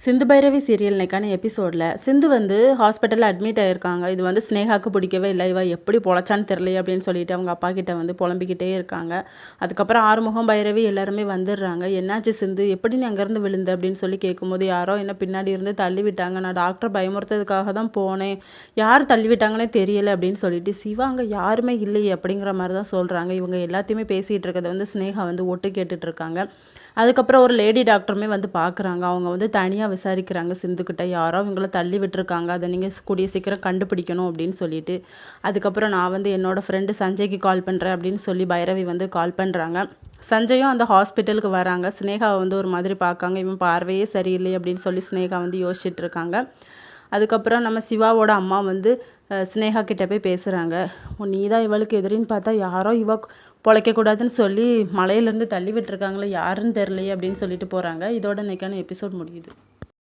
Sindhu Bhairavi serial இன்னைக்கான எபிசோடில் சிந்து வந்து ஹாஸ்பிட்டலில் அட்மிட் ஆகியிருக்காங்க. இது வந்து ஸ்னேகாவுக்கு பிடிக்கவே இல்லை. இவ எப்படி பொழைச்சான்னு தெரியலையே அப்படின்னு சொல்லிட்டு அவங்க அப்பா கிட்ட வந்து புலம்பிக்கிட்டே இருக்காங்க. அதுக்கப்புறம் ஆறுமுகம் பைரவி எல்லாருமே வந்துடுறாங்க. என்னாச்சு சிந்து, எப்படி நீ அங்கேருந்து விழுந்த அப்படின்னு சொல்லி கேட்கும்போது, யாரோ என்ன பின்னாடி இருந்து தள்ளி விட்டாங்க, நான் டாக்டர் பயமுறுத்ததுக்காக தான் போனேன், யார் தள்ளி விட்டாங்கன்னே தெரியலை அப்படின்னு சொல்லிட்டு, சிவா அங்கே யாருமே இல்லையே அப்படிங்கிற மாதிரி தான் சொல்கிறாங்க. இவங்க எல்லாத்தையுமே பேசிகிட்டு இருக்கிறத வந்து ஸ்னேகா வந்து ஒட்டு கேட்டுட்டு இருக்காங்க. அதுக்கப்புறம் ஒரு லேடி டாக்டருமே வந்து பார்க்குறாங்க. அவங்க வந்து தனியாக விசாரிக்கிறாங்க சிந்துக்கிட்ட, யாரோ இவங்கள தள்ளி விட்டுருக்காங்க, அதை நீங்கள் கூடிய சீக்கிரம் கண்டுபிடிக்கணும் அப்படின்னு சொல்லிட்டு. அதுக்கப்புறம் நான் வந்து என்னோடய ஃப்ரெண்டு சஞ்சய்க்கு கால் பண்ணுறேன் அப்படின்னு சொல்லி பைரவி வந்து கால் பண்ணுறாங்க. சஞ்சயும் அந்த ஹாஸ்பிட்டலுக்கு வராங்க. ஸ்னேகாவை வந்து ஒரு மாதிரி பார்க்காங்க. இவன் பார்வையே சரியில்லை அப்படின்னு சொல்லி ஸ்னேகா வந்து யோசிச்சுட்டு இருக்காங்க. அதுக்கப்புறம் நம்ம சிவாவோட அம்மா வந்து ஸ்னேகா கிட்ட போய் பேசுகிறாங்க. நீ தான் இவளுக்கு எதிரின்னு பார்த்தா யாரோ இவ பொழைக்கக்கூடாதுன்னு சொல்லி மலையிலேருந்து தள்ளி விட்டுருக்காங்களே, யாருன்னு தெரியலையே அப்படின்னு சொல்லிட்டு போகிறாங்க. இதோட இன்னைக்கான எபிசோட் முடியுது.